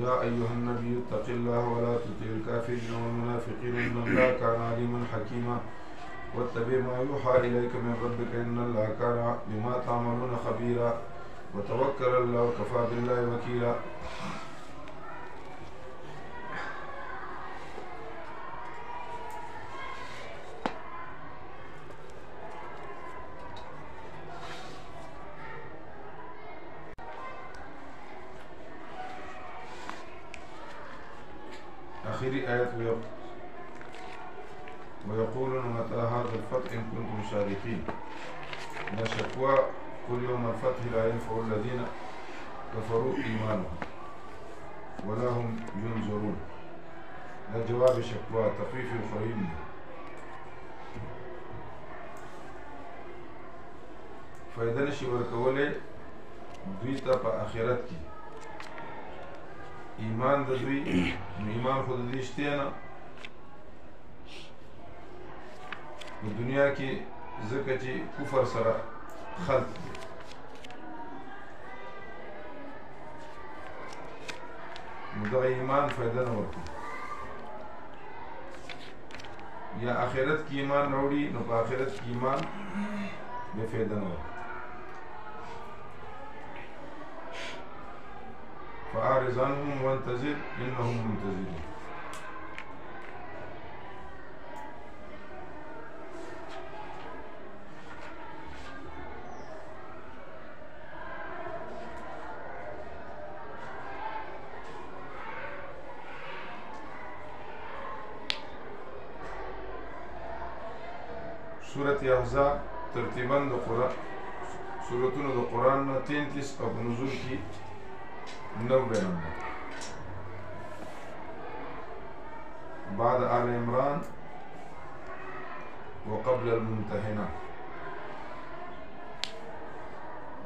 يا أيها النبي اتق الله ولا تطع الكافرين والمنافقين إن الله كان عليما حكيما واتبع ما يوحى إليك من ربك إن الله كان بما تعملون خبيرا وتوكل على الله وكفى بالله وكيلا. آخر آية ويقولون متى هذا الفتح إن كنتم صادقين. لا شكوى كل يوم الفتح لا ينفع الذين كفروا إيمانهم ولا هم ينظرون. لا جواب شكوى تخفيف الخيم. فإذا نشي ورکولې دوی ته په آخرت کې ایمان د دوی ایمان خود دې شته نه په دنیا کې ځکه چې کفر سره خلط دي نو دغه ایمان فایده نه ورکوي یا آخرت کې ایمان راوړي نو په آخرت کې ایمان بې فایده نه ورکوي. فأعرض عنهم وانتظر إنهم منتظرون. سورة احزاب ترتیباً د قرآن سورتونو د قرآن 33 او نزول کی 90 نمبر بعد آل عمران وقبل الممتحنة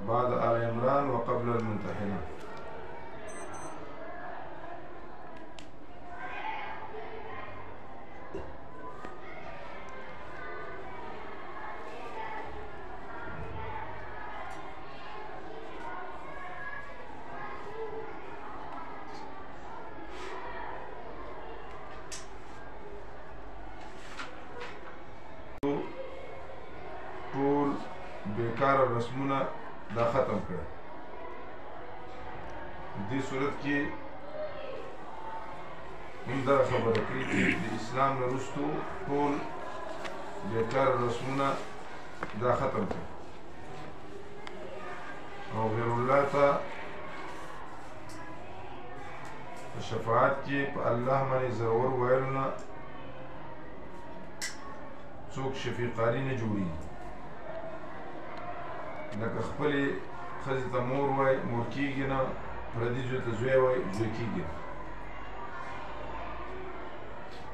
بعد آل عمران وقبل الممتحنة. بیکار رسمونه دا ختم کړه. دې صورت کې موږ دا خبره کړې چې د اسلام نه وروسته ټول بیکار رسمونه دا ختم کړه او غیر الله ته په شفاعت کې په الله باندې ضرور ویلو نه څوک شفیقاري نه جوړېږي. لکه خپلې ښځې ته مور وای مور کېږي نه، پردي زوی ته زوی وای زوی کېږي نه.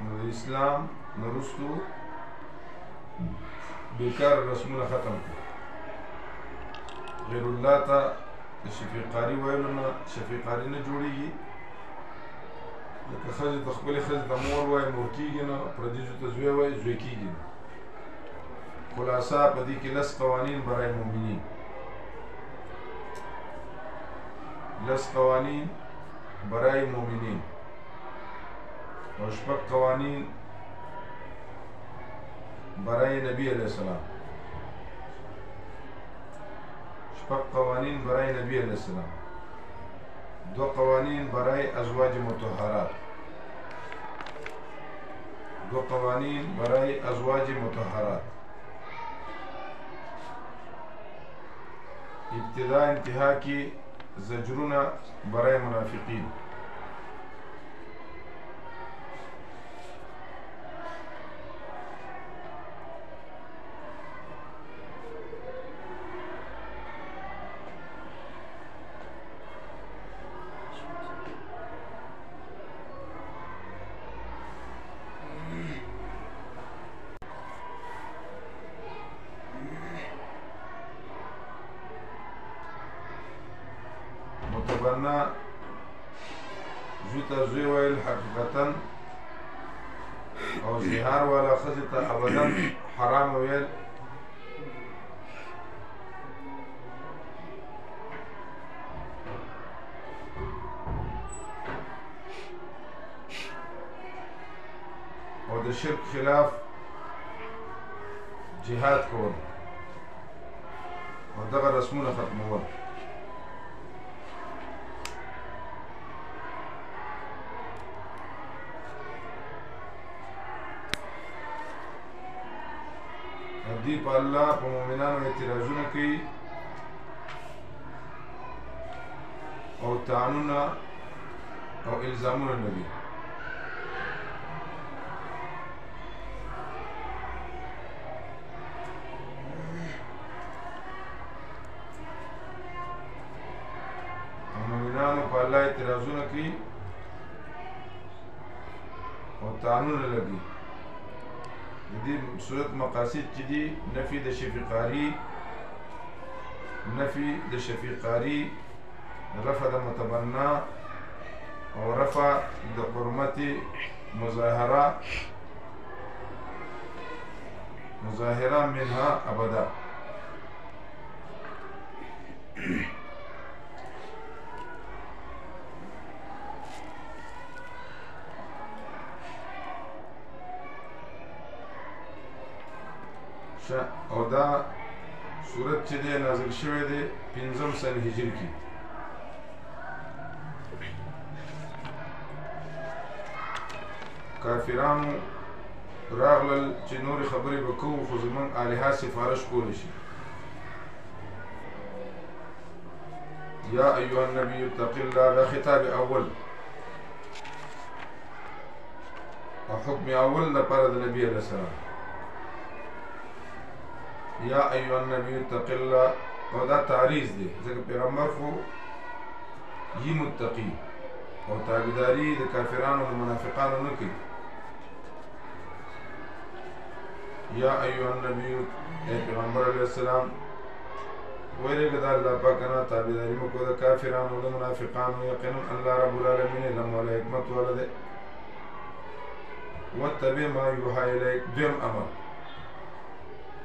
نو د اسلام نه وروستو بېکاره رسمونه ختم کړي. غیر الله ته د شفیقاري ویلو نه شفیقاري نه جوړېږي. لکه ښځې ته خپلې ښځې ته مور وای مور کېږي نه، پردي زوی ته زوی وای زوی کېږي نه. خلاصه په دې کې 10 قوانین برای مؤمنین، 10 قوانین برای مؤمنین او 6 قوانین برای نبی علیہ السلام. 6 قوانین برای نبی علیہ السلام، 2 قوانین برای ازواج مطهرات، 2 قوانین برای ازواج مطهرات. ابتدا انتها کی زجرونه برای منافقین. متبنا زوی ته زوی ویل حقیقتا او زهار والا ښځې ته ابدا حرام ویل او د شرک خلاف جهاد کول او دغه رسمونه ختمول. دی په الله په مؤمنانو اعتراضونه کوي او طعنونه او الزامونه لري. مؤمنانو په الله اعتراضونه کوي او طعنونه لري. دې صورت مقاصد چې دي نفي د شفیقاري، نفي د شفیقاري، رفع د متبنا او رفع د حرمت مظاهره منها ابدا. او دا صورت چې دی نازل شوی دی 5 سن هجری کې. کافرانو راغلل چې نورې خبرې به کوو خو زموږ الها سفارش کولی شي. یا ایها النبی اتق الله، دا خطاب اول او حکم اول لپاره د نبی علیه السلام. یا ایها النبی اتق الله، او دا تعریض دی ځکه پیغمبر خو یی متقی او تابعداري د کافرانو او منافقانو نه کوي. یا ایها النبی، اے پیغمبر علیہ السلام ویلېږه د الله پاک نه تابعداري مه کوه د کافرانو او د منافقانو. یقینا الله رب العالمین علم والا حکمت والا دی. واتبع ما یوحى الیک، دویم امر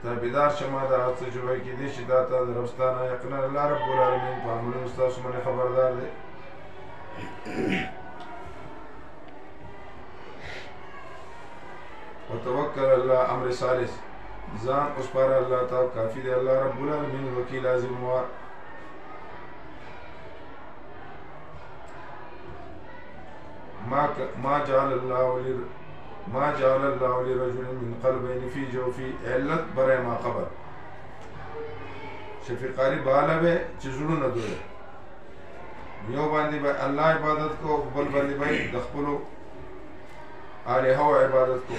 تابعدار شما دا هڅه چې وایي کېدی شي دا تا د رب ستا نه. یقینا الله رب العالمین په عملونو ستاسو باندې خبردار دی. وتوکل الله، امر ثالث ځان وسپاره الله ته، کافي دی الله رب العالمین وکیل لازم وار. ما جعل الله لرجل من قلبين في جوفه، علت برای ما قبل شفیقاری بالا به چې زړونه دوی یو باندې به الله عبادت کو، بل باندې به د خپلو الهو عبادت کو.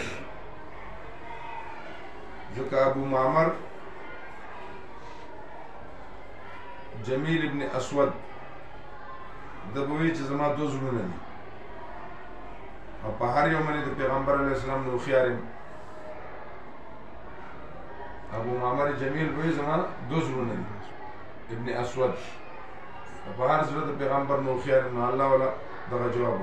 ځکه ابو معمر جمیل ابن اسود د بوی چې زما دو زړونه دي او په هر یو باندې د پیغمبر علیه السلام نو خيار ابو معمر جمیل بوی زما دو زړونه دي ابن اسود په هر زړه د پیغمبر نو خيار نو الله ولا دغه جواب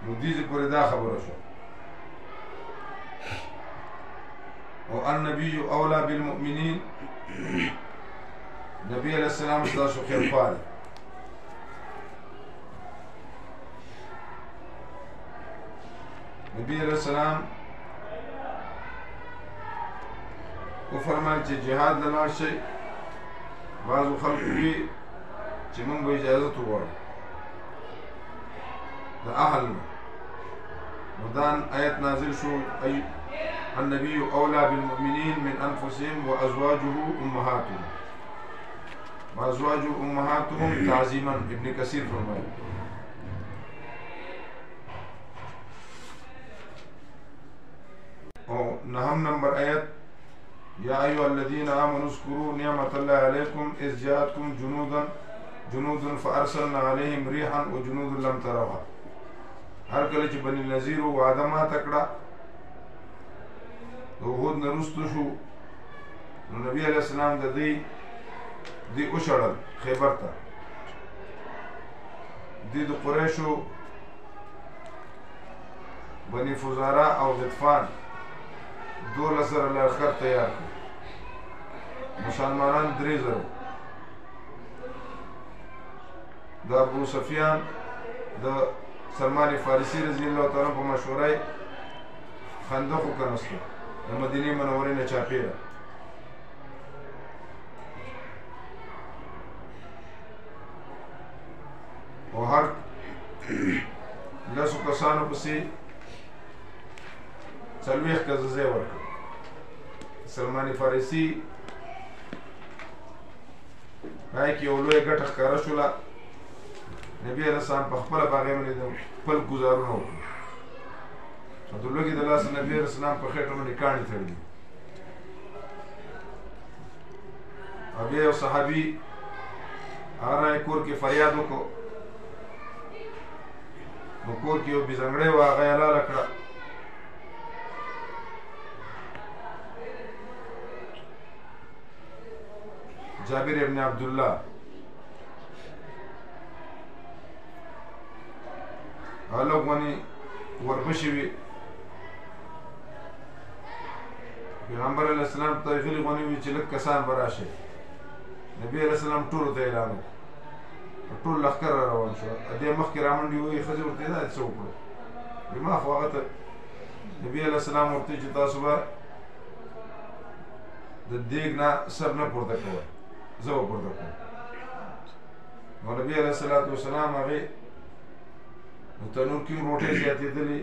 نو دې پورې دا خبره شو. او النبي اولى بالمؤمنين، نبی علیہ السلام ستاسو خیر خوا دی. نبی علیہ السلام وفرمایل چې جهاد ته لاړ شئ. بعضو خلکو وي چې موږ به اجازت وغواړو د اهل نه. نو دا آیت نازل شو النبي أولى بالمؤمنين من أنفسهم وأزواجه أمهاتهم، وأزواج أمهاتهم تعظيما. ابن كثير فرمائے. اور نهم نمبر آیت يا أيها الذين آمنوا اذكروا نعمة الله عليكم إذ جاءتكم جنود فأرسلنا عليهم ريحا وجنود لم تروها. هر کله چې بني نذیر وعده ماته کړه وحود نه رستو شو، نو نبی علیہ السلام د دې وشړل خیبر ته. د قریشو بني فزارا او غطفان 12 سره لښکر تیار کړ. مسلمانان 3,000 د ابو سفیان د سلمان فارسی رضی الله تعالی په مشوره خندق وکنسته د مدینه منورې نه چاپیره او هر لسو کسانو پسې 40 کسه ځای ورکړ سلمان فارسی پای کې یو لویه ګټه ښکاره شوله نبی علیه السلام په خپله په هغې باندې د خپل ګزارونه وکړو عبدالله د لاسه نبی علیه السلام په خېټه باندې کاڼي تړلي او بیا یو صحابي هغه رایې کور کې فریاد وکړو نو کور کې یو بېځنګړی وه هغه یې لاله کړه جابر ابن عبدالله هغه لږ ونې وربشې وي پیغمبر علیه السلام ته غلي غونې وي چې لږ کسان به راشي نبي علیه السلام ټولو ته اعلان وکړو ټول لښکر را روان شو دې مخکې رامنډې ووایي ښځې ورته دا څه وکړو ما خو هغه ته نبي علیه السلام ورته چې تاسو به د دیګ نه سر نه پورته کوئ زه به پورته کوم نو نبي علیه الصلاة والسلام هغې نو تنور کې هم روټۍ زیاتېدلې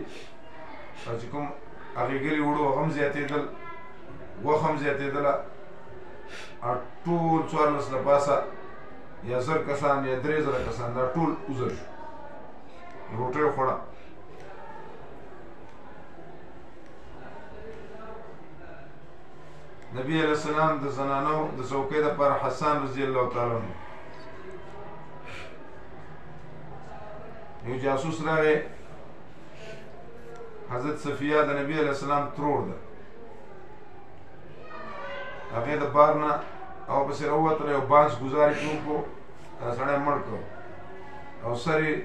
او چې کوم هغېږلي وړو هغه هم زیاتېدل غوښه هم زیاتېدله ټول 14 له پاسه یا 1000 کسان یا 3000 کسان دا ټول وزر شو روټۍ خوړه نبی علیه السلام د زنانو د څوکۍ دپاره حسان رضی الله تعالی عنه یو جاسوس راغی حضرت صفیه د نبی علیه السلام ترور ده هغې د بار نه او پسې راووتله یو بانس ګزار یې وکړو دا سړی مړ کړو او سر یې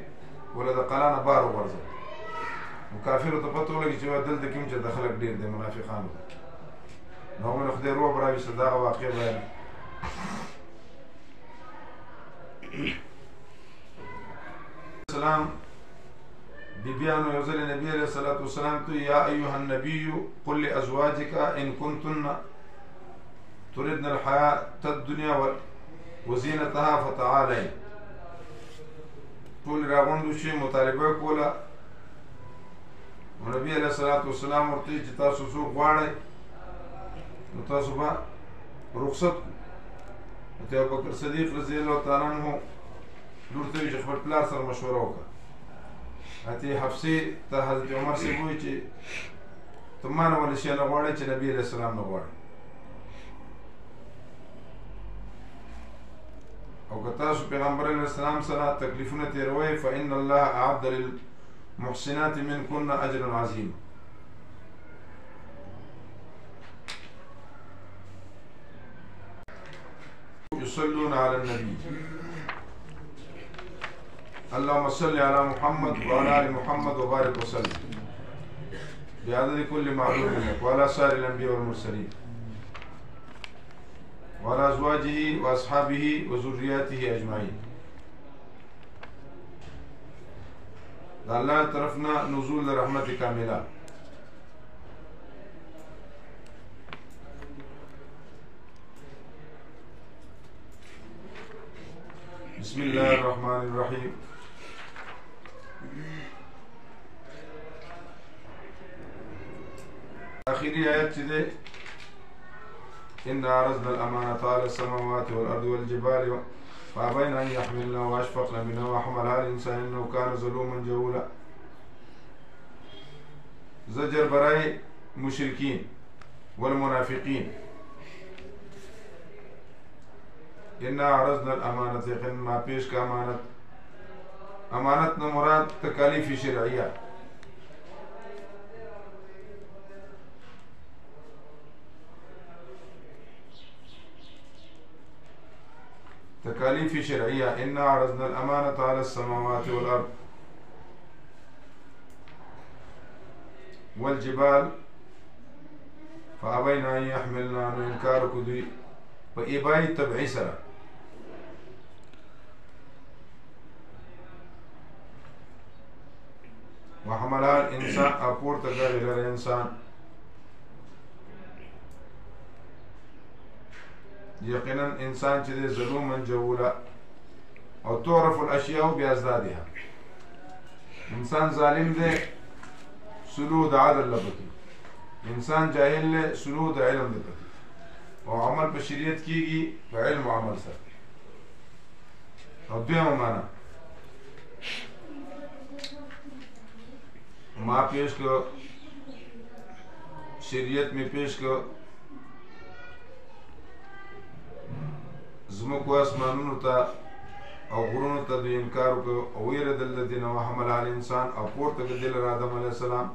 وله د قلا نه بار وغورځوه نو کافرو ته پته ولګي چې دلته کوم چې د خلک ډېر دی منافقانو ته نو هغوی نه خدای روح راویسته دغه واقع بیان السلام بیبیانو یو ځل نبی علیه الصلاة والسلام ته یا ایها النبی قل لازواجک ان کنتن تردن الحیاة الدنیا وزینتها فتعالین ټول راغونډ شي مطالبه کوله نبی علیه الصلاة والسلام ورته چې تاسو څوک غواړئ نو تاسو به رخصت کړو ابوبکر صدیق رضی الله تعالی عنه لور ته چې خپل پلار سره مشوره وکړه اتې حفصې ته حضرت عمر صاحب وایي چې ته ما نه ولې شی نه غواړې چې نبي علیه السلام نه غواړې او که تاسو پیغمبر علیه السلام سره تکلیفونه تېروئ فإن الله أعد للمحسنات منکن اجرا عظیما يصلون على النبي اللهم صل على محمد وعلى آل محمد وبارك وسلم بعدد كل معلوم لك وعلى سائر الأنبياء والمرسلين وعلى أزواجه وأصحابه وذرياته أجمعين الله طرفنا نزول رحمة كاملة بسم الله الرحمن الرحيم آخری آیت چې ده إن عرضنا الأمانة على السماوات والأرض والجبال فأبين أن يحملنها وأشفقن منها وحملها الإنسان إنه كان ظلوما جهولا زجر برای مشرکین والمنافقین إنا عرضنا الأمانة يقين ما پیش کا امانت نہ مراد تکالیف شرعیہ تکالیف شرعیہ إنا عرضنا الأمانة على السماوات والأرض والجبال فأبين أن يحملنا نو انکار کو دوی په ایبای تبعی سره وحملها الانسان اپور تکړه لري انسان یقینا انسان چې ظلوما جهولا او تعرف الاشیاء بازدادها انسان ظالم دی سلوک د عدل لپاره انسان جاهل له سلوک د علم لپاره او عمل په شریعت کېږي په علم او عمل سره او دویمه معنا ما پیش کو شریعت میں پیش کو زمکو اسمانونو ته او غرونو ته د انکار وکړو او ویردل د دین او حمل علی انسان او پورته کړل آدم علیه السلام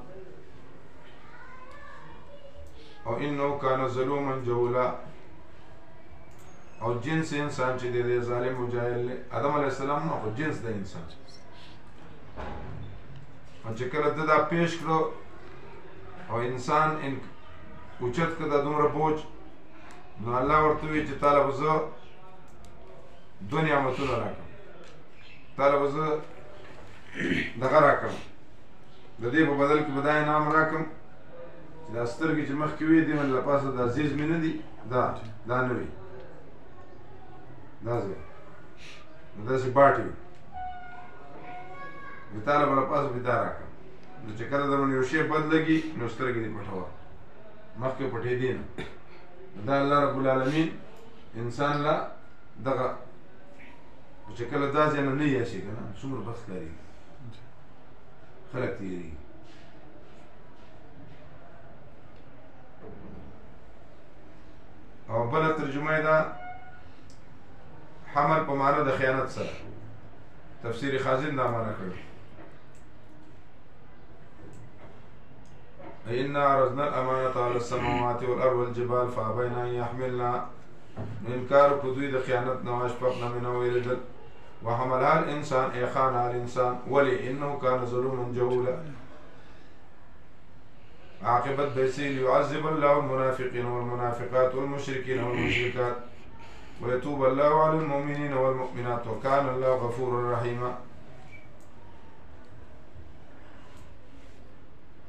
او انه کان ظلوما جهولا او جنس انسان چې دی ظالم او جاهل آدم علیه السلام نو جنس د انسان او چې کله دا پیش کړو او انسان اوچت کړه د دومره بوج نو الله ورته وی چې تعالی وزو دنیا متونه راکړه تعالی وزو دغه راکړه د دې په بدل کې بدای نام راکم چې دا سترګې چې مخکې وي دې من لپاسه د عزیز مې نه دي دا نه وي دا زه داسې باټي وي تعالی به لپاسه بې دا راکړه نو چې کله درمن یو شی بد لګي نو سترګې دې پټوه مخکې پټېدې نه دا الله رب العالمین انسان لا دغه چې کله دا ځای نه یاشي که نه څومره بخت لري خلک تېرېږي او بله ترجمه یې ده حمل په معنی د خیانت سره تفسیر خازن دا معنی کړی إنا عرضنا الأمانة على السماوات والأرض والجبال فأبين أن يحملنا إنكار كدوي د خيانت نواش فقنا من ويردل وحملها الإنسان إيخانها الإنسان ولي إنه كان ظلوما جهولا عاقبت بيسيل يعذب الله المنافقين والمنافقات والمشركين والمشركات ويتوب الله على المؤمنين والمؤمنات وكان الله غفورا رحيما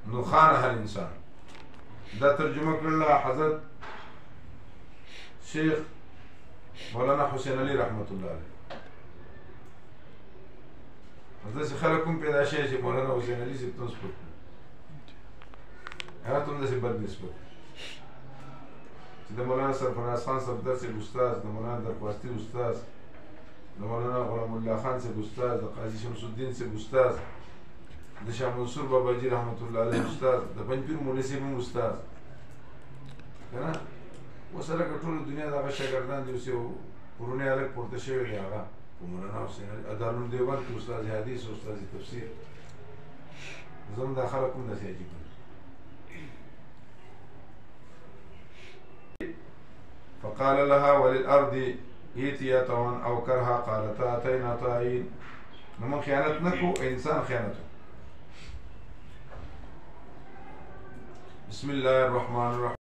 نو خانها الانسان دا ترجمه کړل حضرت شیخ مولانا حسین علی رحمت الله علیه حضرت خلک کوم پیدا شي چې مولانا حسین علی سے تاسو کو هغه ته داسې بد نسبت چې د مولانا سرفراز خان صفدر سے استاد د مولانا درخواستی استاد د مولانا غلام الله خان سے استاد د قاضی شمس الدین سے استاد د شاه منصور بابا جی رحمت الله علیه استاد د پنځپیر مولوی صاحب استاد کنه اوس هغه ټول دنیا دغه شاګردان دي اوس یو ورونه الګ پورته شوی دی هغه مولانا حسین ادارون دیوبند کې استاد حدیث او استاد تفسیر زموږ د خلکو نه سيجي فقال لها وللارض ائتيا طوعا او كرها قالتا اتينا طائعين نو خیانت نکو انسان خیانت بسم الله الرحمن الرحيم